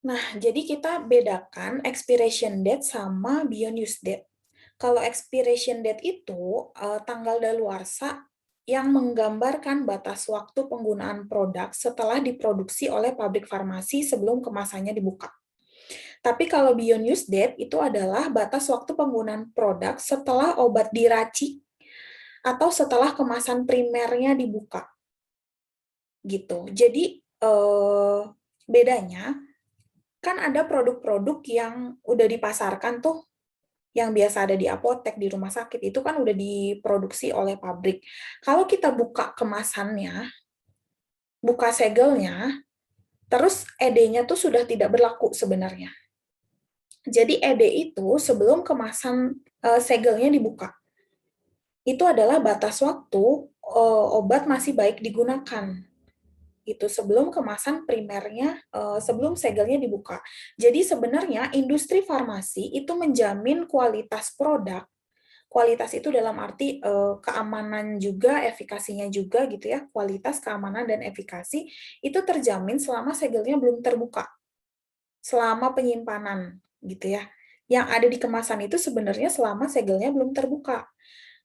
Nah, jadi kita bedakan expiration date sama beyond use date. Kalau expiration date itu tanggal daluarsa yang menggambarkan batas waktu penggunaan produk setelah diproduksi oleh pabrik farmasi sebelum kemasannya dibuka. Tapi kalau beyond use date itu adalah batas waktu penggunaan produk setelah obat diracik atau setelah kemasan primernya dibuka. Gitu. Jadi bedanya kan ada produk-produk yang udah dipasarkan tuh, yang biasa ada di apotek, di rumah sakit, itu kan udah diproduksi oleh pabrik. Kalau kita buka kemasannya, buka segelnya, terus ED-nya tuh sudah tidak berlaku sebenarnya. Jadi ED itu sebelum kemasan segelnya dibuka, itu adalah batas waktu obat masih baik digunakan. Itu sebelum kemasan primernya, sebelum segelnya dibuka. Jadi sebenarnya industri farmasi itu menjamin kualitas produk. Kualitas itu dalam arti keamanan juga, efikasinya juga gitu ya. Kualitas, keamanan, dan efikasi itu terjamin selama segelnya belum terbuka. Selama penyimpanan gitu ya. Yang ada di kemasan itu sebenarnya selama segelnya belum terbuka.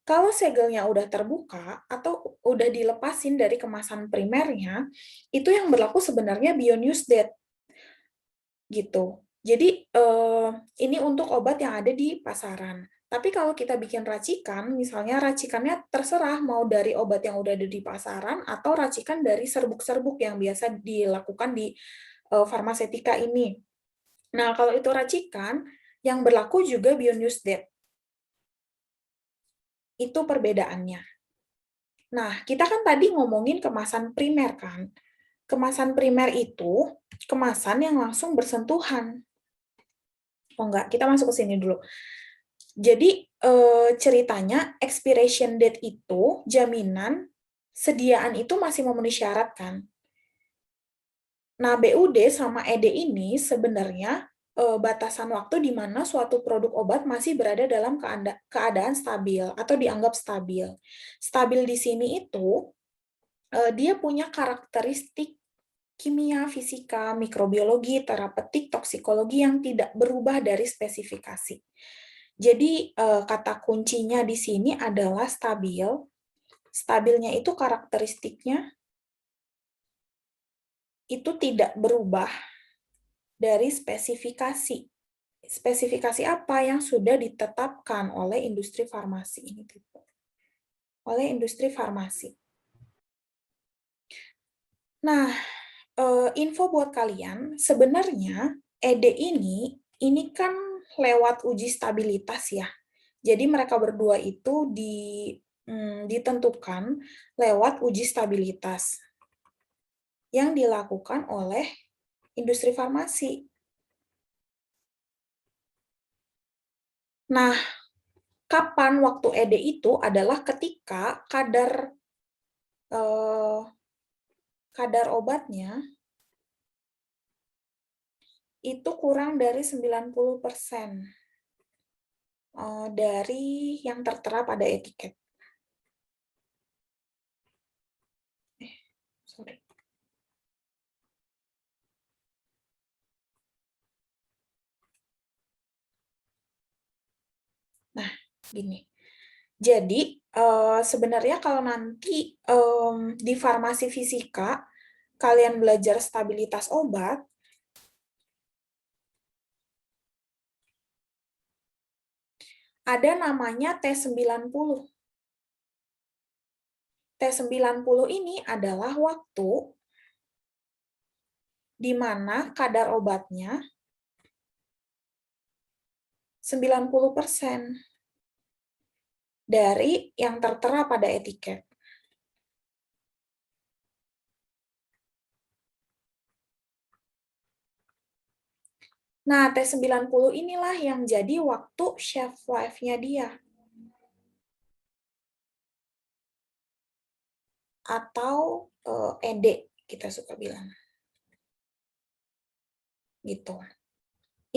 Kalau segelnya udah terbuka atau udah dilepasin dari kemasan primernya, itu yang berlaku sebenarnya beyond use date gitu. Jadi ini untuk obat yang ada di pasaran. Tapi kalau kita bikin racikan, misalnya racikannya terserah mau dari obat yang udah ada di pasaran atau racikan dari serbuk-serbuk yang biasa dilakukan di farmasetika ini. Nah, kalau itu racikan, yang berlaku juga beyond use date. Itu perbedaannya. Nah, kita kan tadi ngomongin kemasan primer kan. Kemasan primer itu kemasan yang langsung bersentuhan. Oh enggak, kita masuk ke sini dulu. Jadi ceritanya expiration date itu jaminan sediaan itu masih memenuhi syarat kan. Nah, BUD sama ED ini sebenarnya batasan waktu di mana suatu produk obat masih berada dalam keadaan stabil atau dianggap stabil. Stabil di sini itu dia punya karakteristik kimia, fisika, mikrobiologi, terapeutik, toksikologi yang tidak berubah dari spesifikasi. Jadi kata kuncinya di sini adalah stabil. Stabilnya itu karakteristiknya itu tidak berubah dari spesifikasi. Spesifikasi apa yang sudah ditetapkan oleh industri farmasi ini, oleh industri farmasi. Nah, info buat kalian, sebenarnya ED ini kan lewat uji stabilitas ya. Jadi mereka berdua itu ditentukan lewat uji stabilitas yang dilakukan oleh industri farmasi. Nah, kapan waktu ED itu adalah ketika kadar obatnya itu kurang dari 90% dari yang tertera pada etiket. Sorry. Nah, gini. Jadi, sebenarnya kalau nanti di farmasi fisika kalian belajar stabilitas obat, ada namanya T90. T90 ini adalah waktu di mana kadar obatnya 90% dari yang tertera pada etiket. Nah, T90 inilah yang jadi waktu shelf life-nya dia. Atau ED, kita suka bilang. Gitu.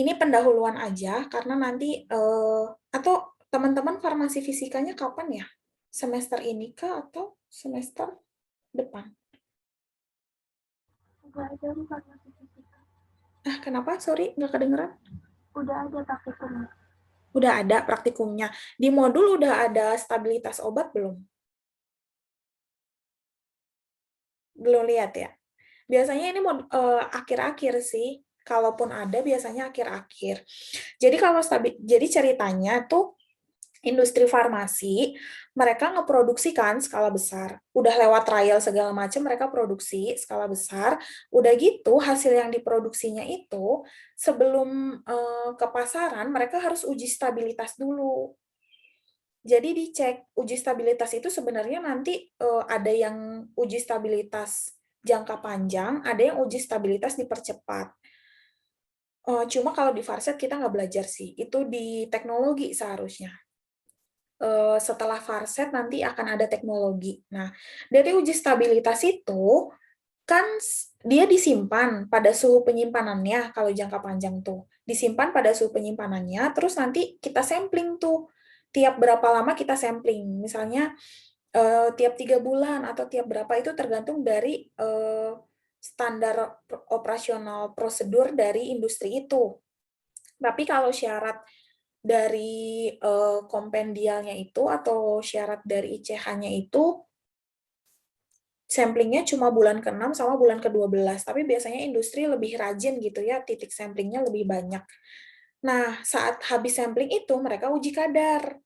Ini pendahuluan aja, karena nanti, atau teman-teman farmasi fisikanya kapan ya? Semester ini kah atau semester depan? Nggak ada farmasi fisika. Kenapa? Sorry, nggak kedengeran. Udah ada praktikumnya. Udah ada praktikumnya. Di modul udah ada stabilitas obat belum? Belum lihat ya? Biasanya ini akhir-akhir sih. Kalaupun ada, biasanya akhir-akhir. Jadi jadi ceritanya tuh industri farmasi, mereka ngeproduksi kan skala besar. Udah lewat trial segala macam, mereka produksi skala besar. Udah gitu, hasil yang diproduksinya itu, sebelum ke pasaran, mereka harus uji stabilitas dulu. Jadi dicek, uji stabilitas itu sebenarnya nanti ada yang uji stabilitas jangka panjang, ada yang uji stabilitas dipercepat. Cuma kalau di Farset kita nggak belajar sih, itu di teknologi seharusnya. Setelah Farset nanti akan ada teknologi. Nah, dari uji stabilitas itu kan dia disimpan pada suhu penyimpanannya kalau jangka panjang tuh. Disimpan pada suhu penyimpanannya, terus nanti kita sampling tuh. Tiap berapa lama kita sampling. Misalnya tiap 3 bulan atau tiap berapa itu tergantung dari standar operasional prosedur dari industri itu. Tapi kalau syarat dari kompendialnya itu atau syarat dari ICH-nya itu samplingnya cuma bulan ke-6 sama bulan ke-12, tapi biasanya industri lebih rajin gitu ya, titik samplingnya lebih banyak. Nah, saat habis sampling itu mereka uji kadar.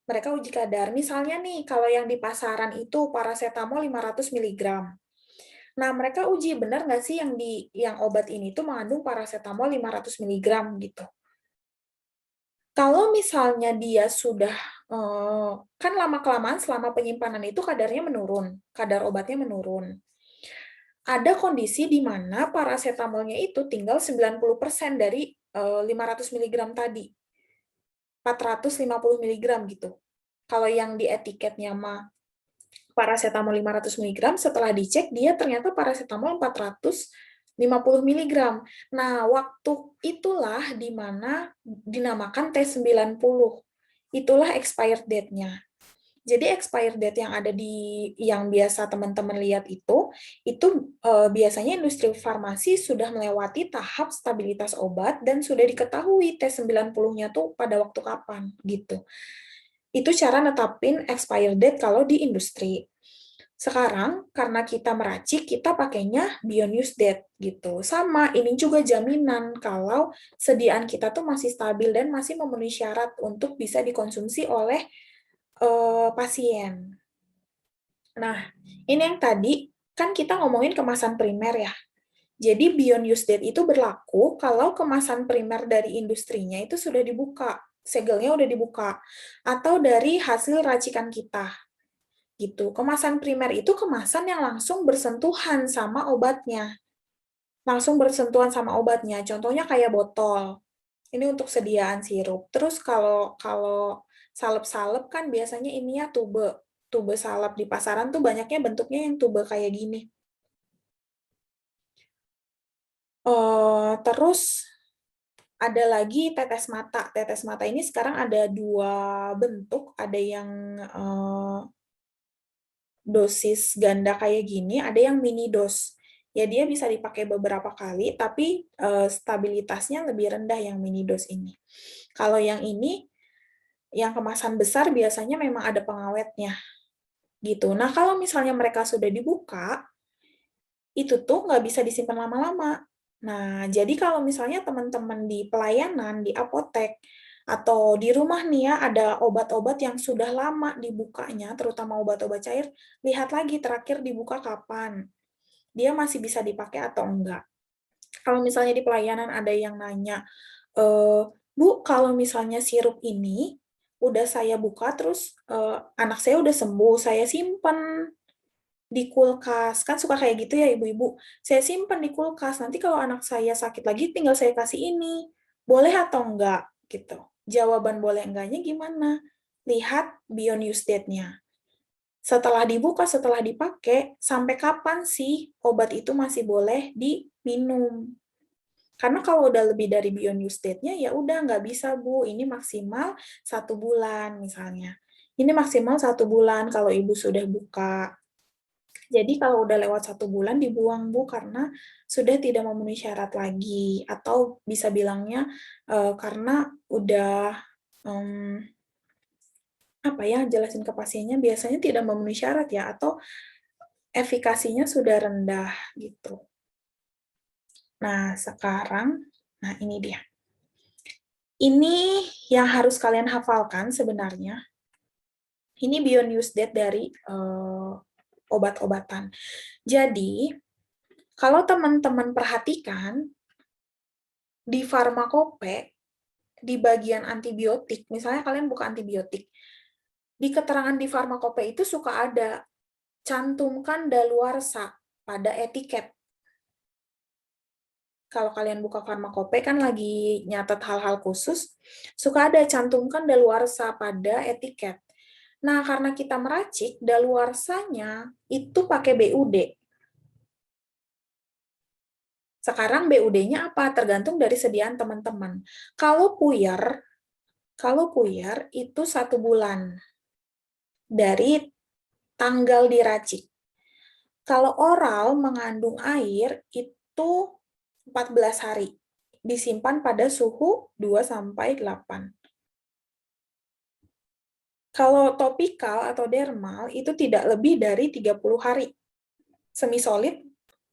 Mereka uji kadar. Misalnya nih, kalau yang di pasaran itu paracetamol 500 mg. Nah, mereka uji benar nggak sih yang obat ini tuh mengandung paracetamol 500 mg gitu. Kalau misalnya dia sudah kan lama-kelamaan selama penyimpanan itu kadarnya menurun, kadar obatnya menurun. Ada kondisi di mana paracetamolnya itu tinggal 90% dari 500 mg tadi. 450 mg gitu. Kalau yang di etiketnya mah paracetamol 500 mg, setelah dicek dia ternyata paracetamol 450 mg. Nah, waktu itulah di mana dinamakan T90. Itulah expired date-nya. Jadi expired date yang ada yang biasa teman-teman lihat itu biasanya industri farmasi sudah melewati tahap stabilitas obat dan sudah diketahui T90-nya tuh pada waktu kapan gitu. Itu cara netapin expired date kalau di industri. Sekarang, karena kita meracik, kita pakainya beyond use date gitu. Sama, ini juga jaminan kalau sediaan kita tuh masih stabil dan masih memenuhi syarat untuk bisa dikonsumsi oleh pasien. Nah, ini yang tadi, kan kita ngomongin kemasan primer ya. Jadi beyond use date itu berlaku kalau kemasan primer dari industrinya itu sudah dibuka, segelnya udah dibuka, atau dari hasil racikan kita gitu. Kemasan primer itu kemasan yang langsung bersentuhan sama obatnya. Langsung bersentuhan sama obatnya. Contohnya kayak botol. Ini untuk sediaan sirup. Terus kalau kalau salep-salep kan biasanya ininya tube. Tube salep di pasaran tuh banyaknya bentuknya yang tube kayak gini. Terus ada lagi tetes mata. Tetes mata ini sekarang ada 2 bentuk. Ada yang dosis ganda kayak gini, ada yang mini dos. Ya dia bisa dipakai beberapa kali, tapi stabilitasnya lebih rendah yang mini dos ini. Kalau yang ini, yang kemasan besar biasanya memang ada pengawetnya. Gitu. Nah, kalau misalnya mereka sudah dibuka, itu tuh nggak bisa disimpan lama-lama. Nah, jadi kalau misalnya teman-teman di pelayanan, di apotek, atau di rumah nih ya, ada obat-obat yang sudah lama dibukanya, terutama obat-obat cair, lihat lagi terakhir dibuka kapan. Dia masih bisa dipakai atau enggak. Kalau misalnya di pelayanan ada yang nanya, Bu, kalau misalnya sirup ini udah saya buka, terus anak saya udah sembuh, saya simpan di kulkas, kan suka kayak gitu ya ibu-ibu. Saya simpan di kulkas, nanti kalau anak saya sakit lagi tinggal saya kasih ini. Boleh atau enggak? Gitu. Jawaban boleh enggaknya gimana? Lihat beyond use date-nya. Setelah dibuka, setelah dipakai, sampai kapan sih obat itu masih boleh diminum? Karena kalau udah lebih dari beyond use date-nya, ya udah nggak bisa, Bu. Ini maksimal 1 bulan, misalnya. Ini maksimal 1 bulan kalau ibu sudah buka. Jadi kalau udah lewat 1 bulan dibuang Bu, karena sudah tidak memenuhi syarat lagi, atau bisa bilangnya karena udah apa ya, jelasin ke pasiennya, biasanya tidak memenuhi syarat ya, atau efikasinya sudah rendah gitu. Nah sekarang, nah ini dia. Ini yang harus kalian hafalkan sebenarnya. Ini beyond use date dari obat-obatan. Jadi, kalau teman-teman perhatikan, di farmakope, di bagian antibiotik, misalnya kalian buka antibiotik, di keterangan di farmakope itu suka ada, cantumkan daluarsa pada etiket. Kalau kalian buka farmakope kan lagi nyatet hal-hal khusus, suka ada cantumkan daluarsa pada etiket. Nah, karena kita meracik, daluarsanya itu pakai BUD. Sekarang BUD-nya apa? Tergantung dari sediaan teman-teman. Kalau puyer itu 1 bulan dari tanggal diracik. Kalau oral mengandung air itu 14 hari. Disimpan pada suhu 2-8. Kalau topikal atau dermal itu tidak lebih dari 30 hari. Semi-solid,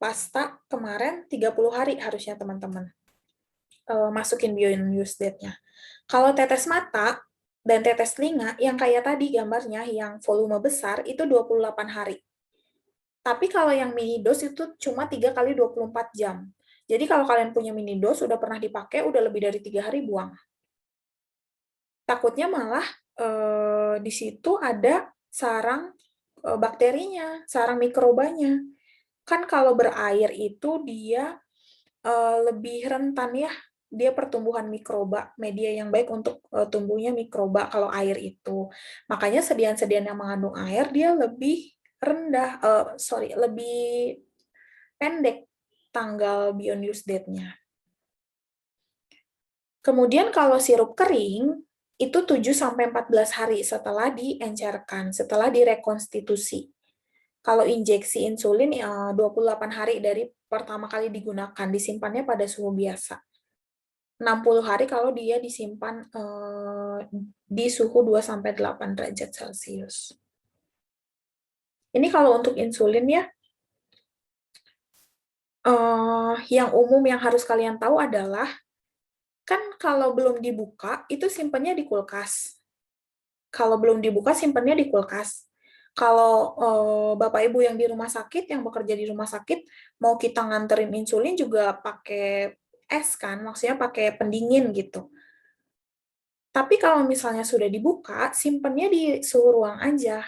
pasta, kemarin 30 hari harusnya teman-teman. Masukin beyond use date-nya. Kalau tetes mata dan tetes telinga, yang kayak tadi gambarnya, yang volume besar, itu 28 hari. Tapi kalau yang mini dose itu cuma 3 kali 24 jam. Jadi kalau kalian punya mini dose, udah pernah dipakai, udah lebih dari 3 hari, buang. Takutnya malah di situ ada sarang bakterinya, sarang mikrobanya. Kan kalau berair itu dia lebih rentan ya, dia pertumbuhan mikroba, media yang baik untuk tumbuhnya mikroba kalau air itu. Makanya sediaan-sediaan yang mengandung air dia lebih rendah, lebih pendek tanggal beyond use date-nya. Kemudian kalau sirup kering, itu 7-14 hari setelah diencerkan, setelah direkonstitusi. Kalau injeksi insulin 28 hari dari pertama kali digunakan, disimpannya pada suhu biasa. 60 hari kalau dia disimpan di suhu 2-8 derajat Celcius. Ini kalau untuk insulin ya, yang umum yang harus kalian tahu adalah, kan kalau belum dibuka, itu simpannya di kulkas. Kalau belum dibuka, simpannya di kulkas. Kalau Bapak Ibu yang di rumah sakit, yang bekerja di rumah sakit, mau kita nganterin insulin juga pakai es kan, maksudnya pakai pendingin gitu. Tapi kalau misalnya sudah dibuka, simpannya di suhu ruang aja.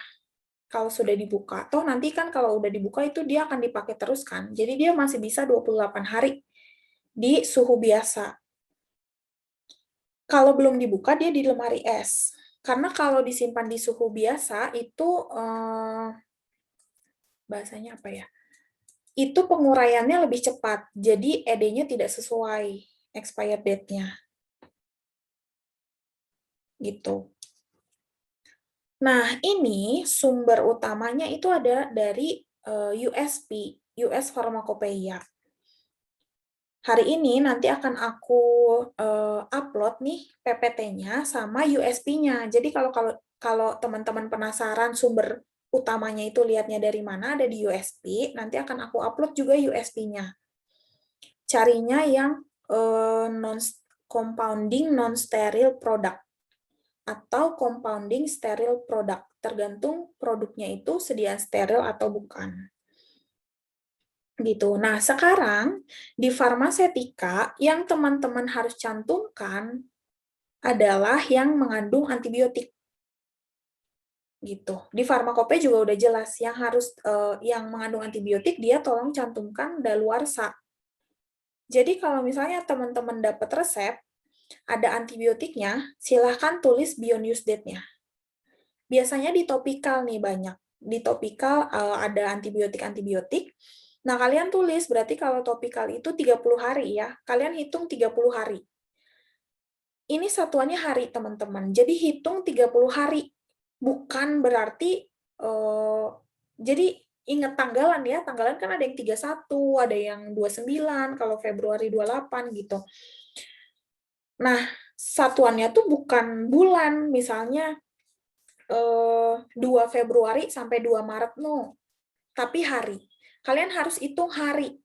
Kalau sudah dibuka, toh nanti kan kalau udah dibuka itu dia akan dipakai terus kan. Jadi dia masih bisa 28 hari di suhu biasa. Kalau belum dibuka, dia di lemari es. Karena kalau disimpan di suhu biasa, itu bahasanya apa ya? Itu penguraiannya lebih cepat. Jadi ED-nya tidak sesuai expired date-nya. Gitu. Nah, ini sumber utamanya itu ada dari USP, US Pharmacopeia. Hari ini nanti akan aku upload nih PPT-nya sama USP-nya. Jadi kalau teman-teman penasaran sumber utamanya itu lihatnya dari mana, ada di USP, nanti akan aku upload juga USP-nya. Carinya yang compounding non-sterile product atau compounding sterile product, tergantung produknya itu sediaan steril atau bukan. Gitu. Nah, sekarang di farmasetika yang teman-teman harus cantumkan adalah yang mengandung antibiotik. Gitu. Di farmakope juga udah jelas yang harus yang mengandung antibiotik dia tolong cantumkan daluarsa. Jadi kalau misalnya teman-teman dapat resep ada antibiotiknya, silahkan tulis beyond use date-nya. Biasanya di topikal nih banyak. Di topikal ada antibiotik-antibiotik. Nah, kalian tulis, berarti kalau topikal itu 30 hari ya. Kalian hitung 30 hari. Ini satuannya hari, teman-teman. Jadi hitung 30 hari. Bukan berarti, jadi ingat tanggalan ya, tanggalan kan ada yang 31, ada yang 29, kalau Februari 28 gitu. Nah, satuannya tuh bukan bulan, misalnya 2 Februari sampai 2 Maret, no. Tapi hari. Kalian harus hitung hari.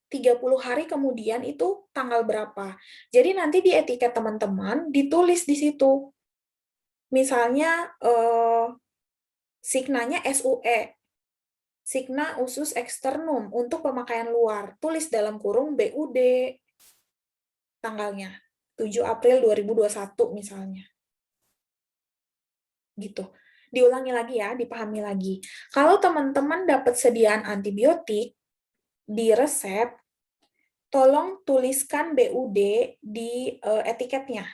30 hari kemudian itu tanggal berapa. Jadi nanti di etiket teman-teman ditulis di situ. Misalnya signanya SUE, signa usus eksternum untuk pemakaian luar. Tulis dalam kurung BUD tanggalnya. 7 April 2021 misalnya. Gitu. Diulangi lagi ya, dipahami lagi. Kalau teman-teman dapat sediaan antibiotik di resep, tolong tuliskan BUD di etiketnya.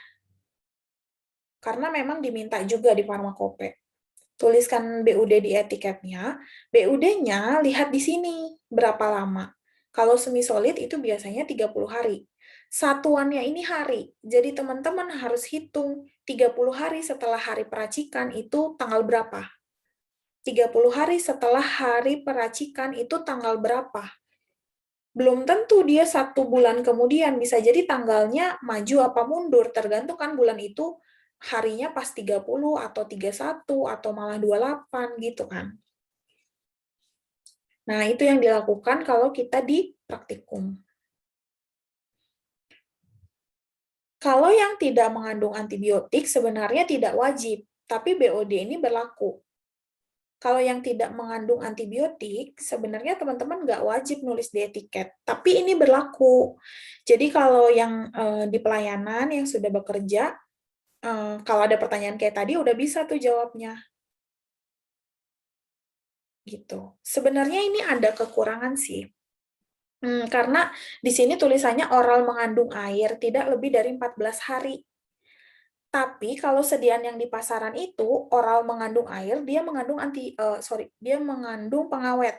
Karena memang diminta juga di farmakope. Tuliskan BUD di etiketnya. BUD-nya lihat di sini berapa lama. Kalau semi-solid itu biasanya 30 hari. Satuannya ini hari. Jadi teman-teman harus hitung 30 hari setelah hari peracikan itu tanggal berapa. 30 hari setelah hari peracikan itu tanggal berapa. Belum tentu dia 1 bulan kemudian, bisa jadi tanggalnya maju apa mundur, tergantung kan bulan itu harinya pas 30 atau 31 atau malah 28 gitu kan. Nah, itu yang dilakukan kalau kita di praktikum. Kalau yang tidak mengandung antibiotik sebenarnya tidak wajib, tapi BOD ini berlaku. Kalau yang tidak mengandung antibiotik, sebenarnya teman-teman nggak wajib nulis di etiket, tapi ini berlaku. Jadi kalau yang di pelayanan yang sudah bekerja, kalau ada pertanyaan kayak tadi udah bisa tuh jawabnya. Gitu. Sebenarnya ini ada kekurangan sih. Karena di sini tulisannya oral mengandung air tidak lebih dari 14 hari. Tapi kalau sediaan yang di pasaran itu oral mengandung air, dia mengandung dia mengandung pengawet.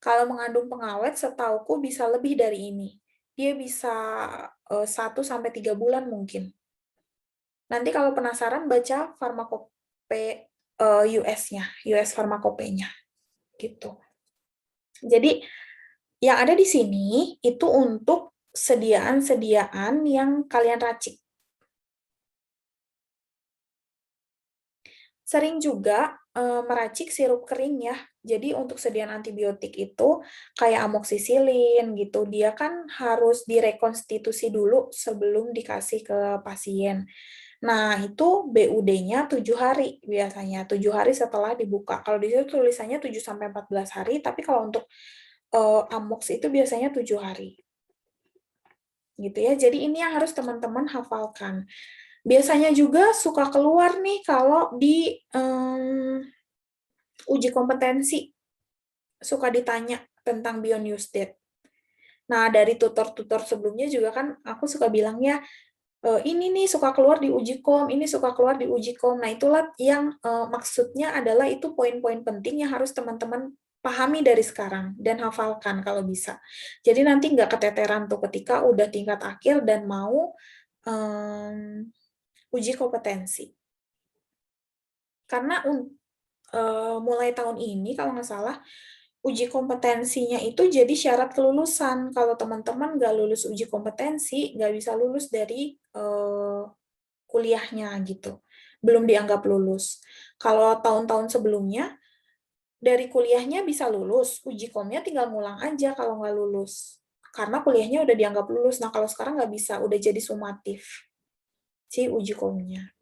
Kalau mengandung pengawet setauku bisa lebih dari ini. Dia bisa 1 sampai 3 bulan mungkin. Nanti kalau penasaran baca farmakope US-nya, US farmakopenya gitu. Jadi yang ada di sini itu untuk sediaan-sediaan yang kalian racik. Sering juga meracik sirup kering ya. Jadi untuk sediaan antibiotik itu kayak amoksisilin gitu, dia kan harus direkonstitusi dulu sebelum dikasih ke pasien. Nah, itu BUD-nya 7 hari biasanya, 7 hari setelah dibuka. Kalau di situ tulisannya 7 sampai 14 hari, tapi kalau untuk amoks itu biasanya 7 hari. Gitu ya. Jadi ini yang harus teman-teman hafalkan. Biasanya juga suka keluar nih kalau di uji kompetensi, suka ditanya tentang beyond use date. Nah, dari tutor-tutor sebelumnya juga kan aku suka bilangnya, ini nih suka keluar di uji kom, ini suka keluar di uji kom. Nah, itulah yang maksudnya adalah itu poin-poin penting yang harus teman-teman pahami dari sekarang dan hafalkan kalau bisa. Jadi nanti nggak keteteran tuh ketika udah tingkat akhir dan mau uji kompetensi. Karena mulai tahun ini kalau nggak salah, uji kompetensinya itu jadi syarat kelulusan. Kalau teman-teman nggak lulus uji kompetensi, nggak bisa lulus dari kuliahnya gitu. Belum dianggap lulus. Kalau tahun-tahun sebelumnya, dari kuliahnya bisa lulus, uji komnya tinggal ngulang aja kalau nggak lulus. Karena kuliahnya udah dianggap lulus. Nah, kalau sekarang nggak bisa, udah jadi sumatif si uji komnya.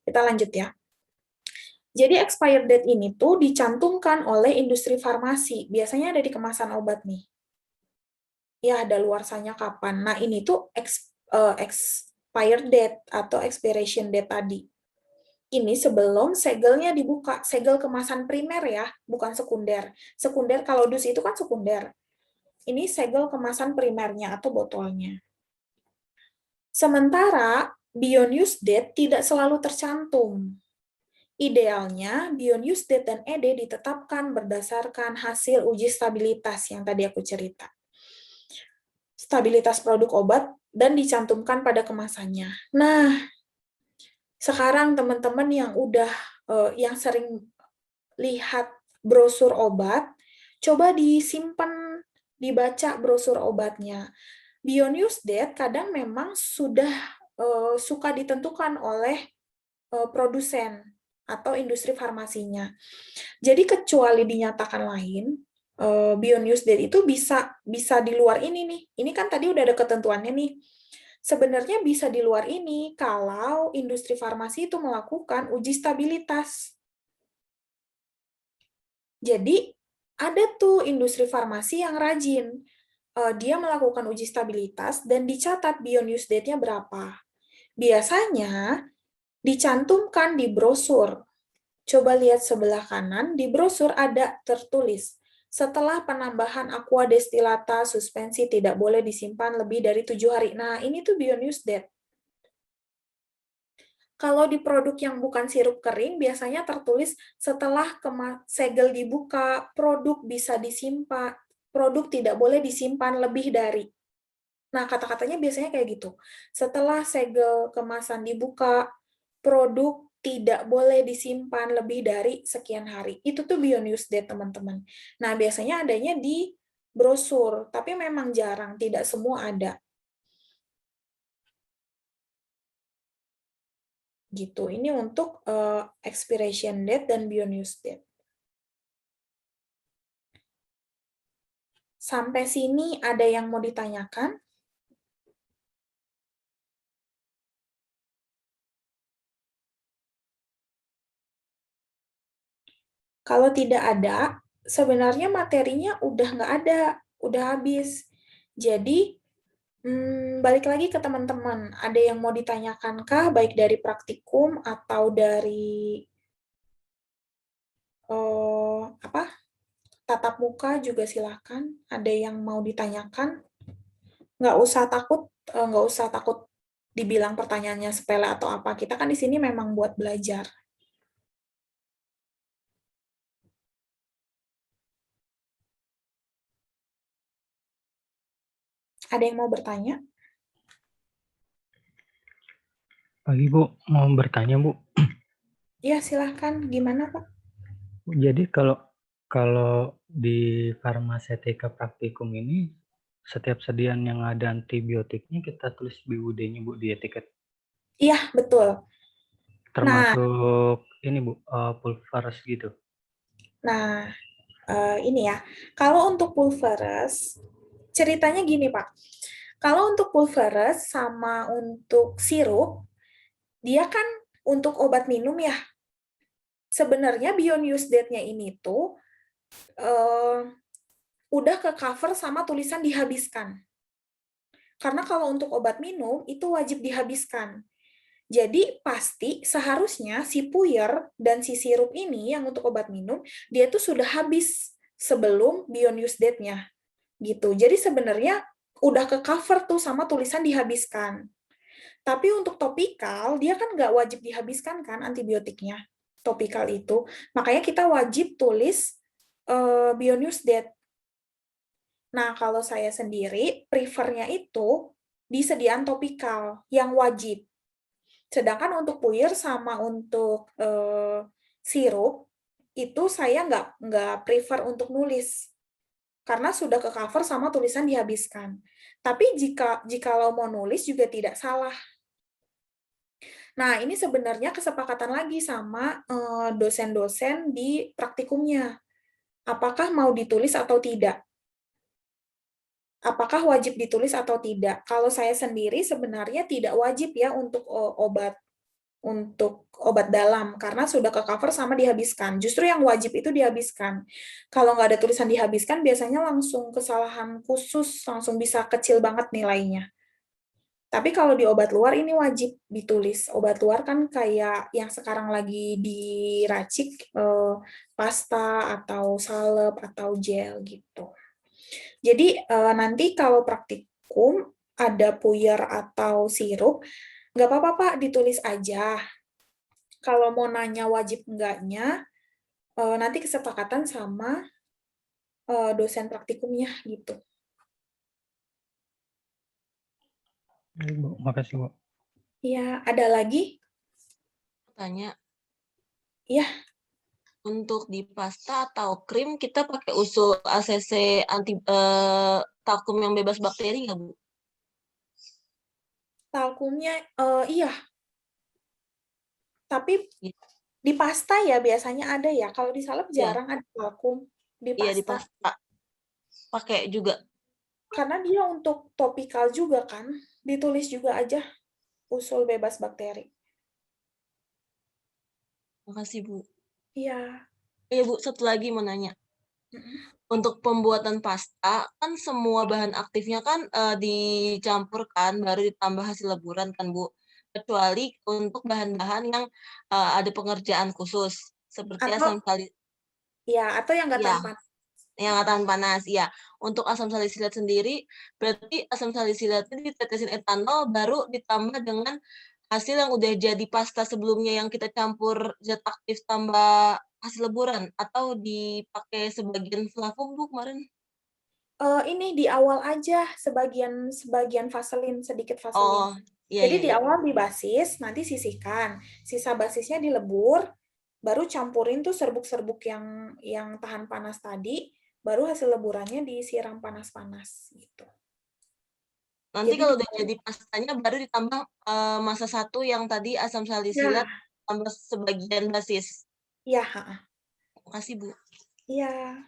Kita lanjut ya. Jadi expired date ini tuh dicantumkan oleh industri farmasi. Biasanya ada di kemasan obat nih. Ya, ada luarsanya kapan. Nah, ini tuh expired date atau expiration date tadi. Ini sebelum segelnya dibuka. Segel kemasan primer ya, bukan sekunder. Sekunder kalau dus itu kan sekunder. Ini segel kemasan primernya atau botolnya. Sementara beyond use date tidak selalu tercantum. Idealnya, beyond use date dan ED ditetapkan berdasarkan hasil uji stabilitas yang tadi aku cerita. Stabilitas produk obat dan dicantumkan pada kemasannya. Nah, sekarang teman-teman yang udah yang sering lihat brosur obat, Coba disimpan, dibaca brosur obatnya. Beyond use date kadang memang sudah suka ditentukan oleh produsen atau industri farmasinya. Jadi kecuali dinyatakan lain, beyond use date itu bisa di luar ini nih. Ini kan tadi udah ada ketentuannya nih. Sebenarnya bisa di luar ini kalau industri farmasi itu melakukan uji stabilitas. Jadi ada tuh industri farmasi yang rajin. Dia melakukan uji stabilitas dan dicatat beyond use date-nya berapa. Biasanya dicantumkan di brosur. Coba lihat sebelah kanan, di brosur ada tertulis, setelah penambahan aqua destilata, suspensi tidak boleh disimpan lebih dari 7 hari. Nah, ini tuh beyond use date. Kalau di produk yang bukan sirup kering, biasanya tertulis setelah segel dibuka, produk bisa disimpan, produk tidak boleh disimpan lebih dari. Nah, kata-katanya biasanya kayak gitu. Setelah segel kemasan dibuka, produk tidak boleh disimpan lebih dari sekian hari. Itu tuh beyond use date, teman-teman. Nah, biasanya adanya di brosur, tapi memang jarang, tidak semua ada. Gitu. Ini untuk expiration date dan beyond use date. Sampai sini ada yang mau ditanyakan? Kalau tidak ada, sebenarnya materinya udah nggak ada, udah habis. Jadi, balik lagi ke teman-teman, ada yang mau ditanyakankah, baik dari praktikum atau dari apa tatap muka juga silakan. Ada yang mau ditanyakan, nggak usah takut dibilang pertanyaannya sepele atau apa. Kita kan di sini memang buat belajar. Ada yang mau bertanya? Pagi Bu, mau bertanya Bu. Ya, silahkan. Gimana, Pak? Jadi kalau di farmasetika praktikum ini setiap sediaan yang ada antibiotiknya kita tulis BUD-nya Bu di etiket. Iya, betul. Nah, Termasuk ini Bu, pulveras gitu. nah ini ya. Kalau untuk pulveres, ceritanya gini, Pak. Kalau untuk pulveres sama untuk sirup, dia kan untuk obat minum ya. Sebenarnya beyond use date-nya ini tuh eh, udah ke cover sama tulisan dihabiskan. Karena kalau untuk obat minum itu wajib dihabiskan. Jadi pasti seharusnya si puyer dan si sirup ini yang untuk obat minum, dia tuh sudah habis sebelum beyond use date-nya. Gitu. Jadi sebenarnya udah ke cover tuh sama tulisan dihabiskan. Tapi untuk topikal, dia kan nggak wajib dihabiskan kan antibiotiknya, topikal itu. Makanya kita wajib tulis beyond use date. Nah, kalau saya sendiri, prefernya itu disediaan topikal yang wajib. Sedangkan untuk puyer sama untuk sirup, itu saya nggak prefer untuk nulis. Karena sudah ke cover sama tulisan dihabiskan. Tapi jikalau mau nulis juga tidak salah. Nah, ini sebenarnya kesepakatan lagi sama dosen-dosen di praktikumnya. Apakah mau ditulis atau tidak? Apakah wajib ditulis atau tidak? Kalau saya sendiri sebenarnya tidak wajib ya untuk obat dalam karena sudah ke cover sama dihabiskan. Justru yang wajib itu dihabiskan. Kalau nggak ada tulisan dihabiskan, biasanya langsung kesalahan khusus, langsung bisa kecil banget nilainya. Tapi kalau di obat luar ini wajib ditulis. Obat luar kan kayak yang sekarang lagi diracik, pasta atau salep atau gel gitu. Jadi nanti kalau praktikum ada puyer atau sirup, nggak apa-apa Pak, ditulis aja. Kalau mau nanya wajib enggaknya, nanti kesepakatan sama dosen praktikumnya gitu. Bu, makasih Bu. Ya, ada lagi? Tanya, Ya, Untuk di pasta atau krim kita pakai usul ACC anti talkum yang bebas bakteri nggak, Bu? Talkumnya, iya. Tapi Iya. di pasta ya biasanya ada ya. Kalau di salep Iya. jarang ada talkum di Iya, di pasta. pasta. Pakai juga. Karena dia untuk topikal juga kan. Ditulis juga aja usul bebas bakteri. Makasih, Bu. Iya. Iya, Bu, satu lagi mau nanya. Untuk pembuatan pasta, kan semua bahan aktifnya kan dicampurkan, baru ditambah hasil leburan kan, Bu. Kecuali untuk bahan-bahan yang ada pengerjaan khusus, seperti asam Atau salisilat. ya, atau yang nggak Iya, tahan panas. yang nggak tahan panas. Iya, untuk asam salisilat sendiri, berarti asam salisilatnya ditetesin etanol, baru ditambah dengan hasil yang udah jadi pasta sebelumnya yang kita campur zat aktif tambah hasil leburan, atau dipakai sebagian flavum, Bu, kemarin? Ini di awal aja sebagian vaselin, sedikit vaselin. Oh, iya, Jadi iya, di iya. awal di basis, nanti sisihkan. Sisa basisnya dilebur, baru campurin tuh serbuk-serbuk yang tahan panas tadi, baru hasil leburannya disiram panas-panas gitu. Nanti Jadi kalau udah jadi pastanya baru ditambah masa 1 yang tadi asam salisilat ya, tambah sebagian basis. iya, Makasih, Bu. iya.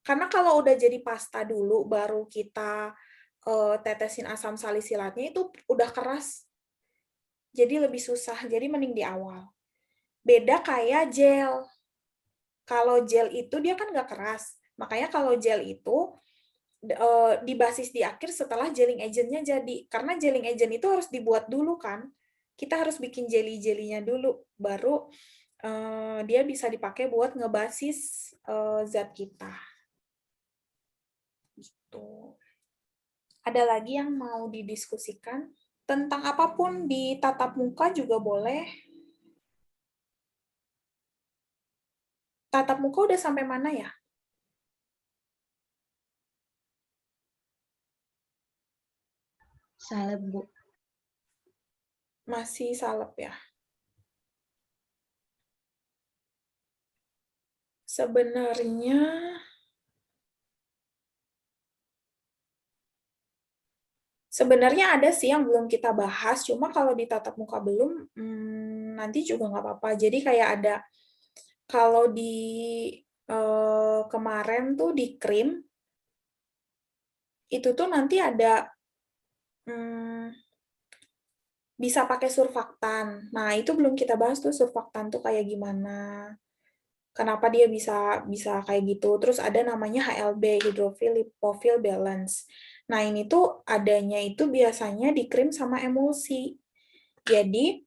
Karena kalau udah jadi pasta dulu, baru kita tetesin asam salisilatnya itu udah keras. Jadi lebih susah, jadi mending di awal. Beda kayak gel. Kalau gel itu dia kan nggak keras. Makanya kalau gel itu di basis di akhir setelah gelling agent-nya jadi. Karena gelling agent itu harus dibuat dulu kan. Kita harus bikin jelly-jelinya dulu, baru dia bisa dipakai buat ngebasis zat kita. Gitu. Ada lagi yang mau didiskusikan? Tentang apapun di tatap muka juga boleh. Tatap muka udah sampai mana ya? Salep, Bu. Masih salep ya? Sebenarnya ada sih yang belum kita bahas, cuma kalau di tatap muka belum, nanti juga nggak apa-apa. Jadi kayak ada, kalau di kemarin tuh di krim, itu tuh nanti ada bisa pakai surfaktan. Nah, itu belum kita bahas tuh surfaktan tuh kayak gimana. Kenapa dia bisa bisa kayak gitu. Terus ada namanya HLB, hydrophil lipophil balance. Nah, ini tuh adanya itu biasanya di krim sama emulsi. Jadi,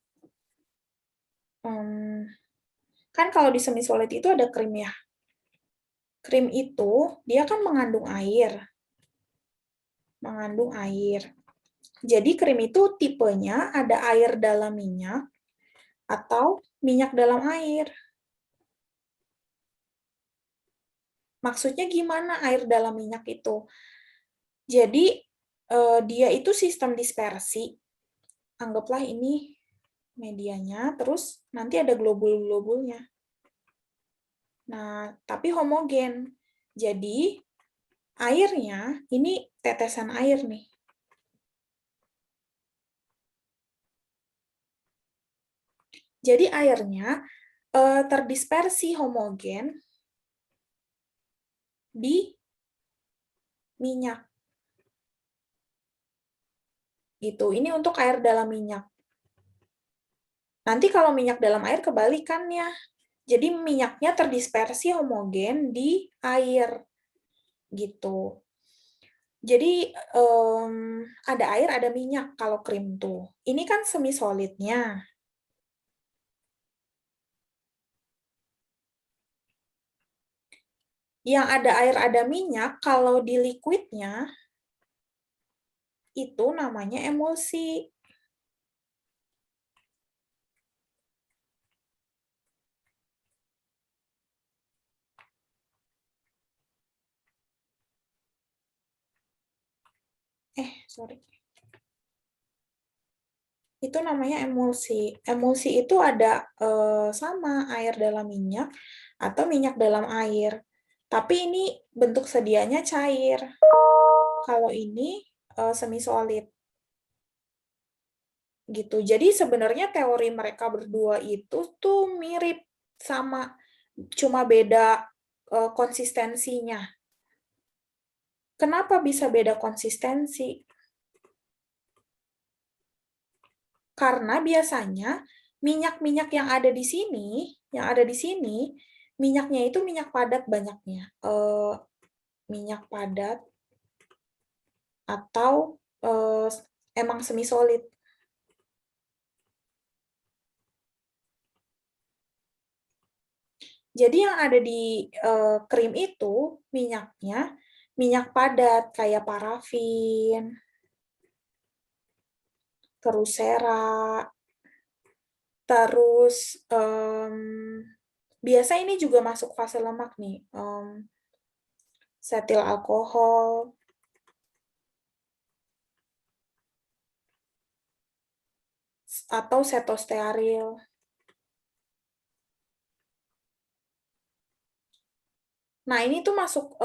kan kalau di semi solid itu ada krim ya. Krim itu dia kan mengandung air. Mengandung air. Jadi krim itu tipenya ada air dalam minyak atau minyak dalam air. Maksudnya gimana air dalam minyak itu? Jadi dia itu sistem dispersi. Anggaplah ini medianya, terus nanti ada globul-globulnya. Nah, tapi homogen. Jadi airnya, ini tetesan air nih. Jadi airnya terdispersi homogen di minyak. Gitu. Ini untuk air dalam minyak. Nanti kalau minyak dalam air kebalikannya. Jadi minyaknya terdispersi homogen di air. Gitu. Jadi ada air, ada minyak kalau krim tuh. Ini kan semi solidnya. Yang ada air, ada minyak, kalau di liquidnya, itu namanya emulsi. Sorry. Itu namanya emulsi. Emulsi itu ada sama air dalam minyak atau minyak dalam air. Tapi ini bentuk sedianya cair. Kalau ini semi solid. Gitu. Jadi sebenarnya teori mereka berdua itu tuh mirip sama, cuma beda konsistensinya. Kenapa bisa beda konsistensi? Karena biasanya minyak-minyak yang ada di sini, minyaknya itu minyak padat banyaknya. Minyak padat atau emang semi solid. Jadi yang ada di krim itu minyaknya minyak padat kayak parafin, terus sera, terus biasa ini juga masuk fase lemak nih, setil alkohol, atau setostearil. Nah, ini tuh masuk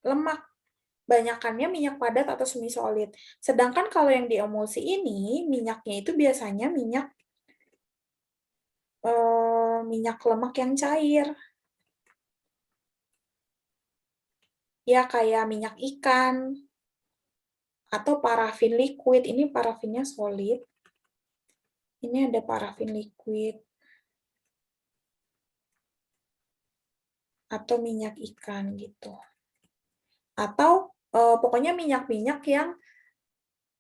lemak. Banyakannya minyak padat atau semi solid. Sedangkan kalau yang diemulsi ini, minyaknya itu biasanya minyak lemak yang cair. Ya, kayak minyak ikan, atau parafin liquid. Ini parafinnya solid. Ini ada parafin liquid. Atau minyak ikan gitu. Atau pokoknya minyak-minyak yang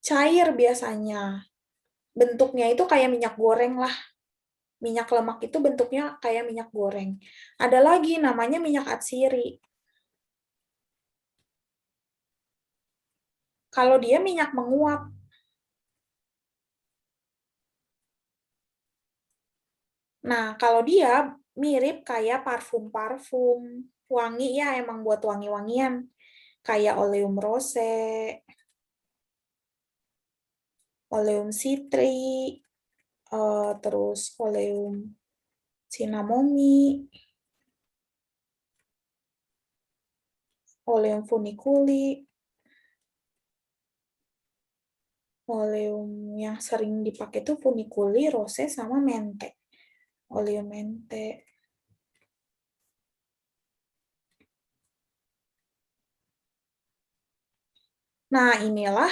cair biasanya. Bentuknya itu kayak minyak goreng lah. Minyak lemak itu bentuknya kayak minyak goreng. Ada lagi namanya minyak atsiri. Kalau dia minyak menguap. Nah, kalau dia mirip kayak parfum-parfum. Wangi ya, emang buat wangi-wangian. Kayak oleum rose, oleum citri, terus oleum cinnamomum, oleum funiculi, oleum yang sering dipakai itu funiculi, rose, sama mente. Oleum mente. Nah, inilah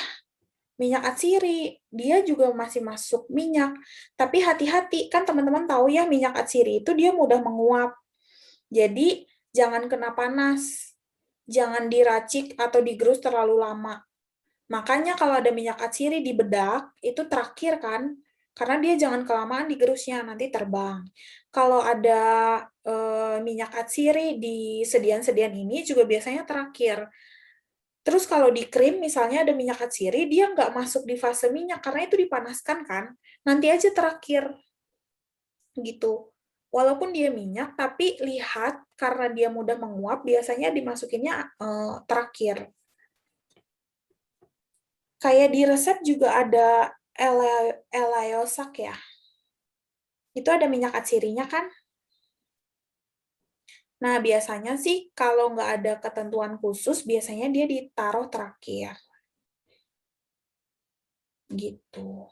minyak atsiri. Dia juga masih masuk minyak. Tapi hati-hati, kan teman-teman tahu ya minyak atsiri itu dia mudah menguap. Jadi, jangan kena panas. Jangan diracik atau digerus terlalu lama. Makanya kalau ada minyak atsiri di bedak, itu terakhir kan, karena dia jangan kelamaan digerusnya, nanti terbang. Kalau ada minyak atsiri di sedian-sedian ini juga biasanya terakhir. Terus kalau di krim misalnya ada minyak atsiri, dia nggak masuk di fase minyak, karena itu dipanaskan kan, nanti aja terakhir. Gitu. Walaupun dia minyak, tapi lihat karena dia mudah menguap, biasanya dimasukinnya terakhir. Kayak di resep juga ada elayosak ya. Itu ada minyak atsirinya kan? Nah, biasanya sih kalau nggak ada ketentuan khusus, biasanya dia ditaruh terakhir. Gitu.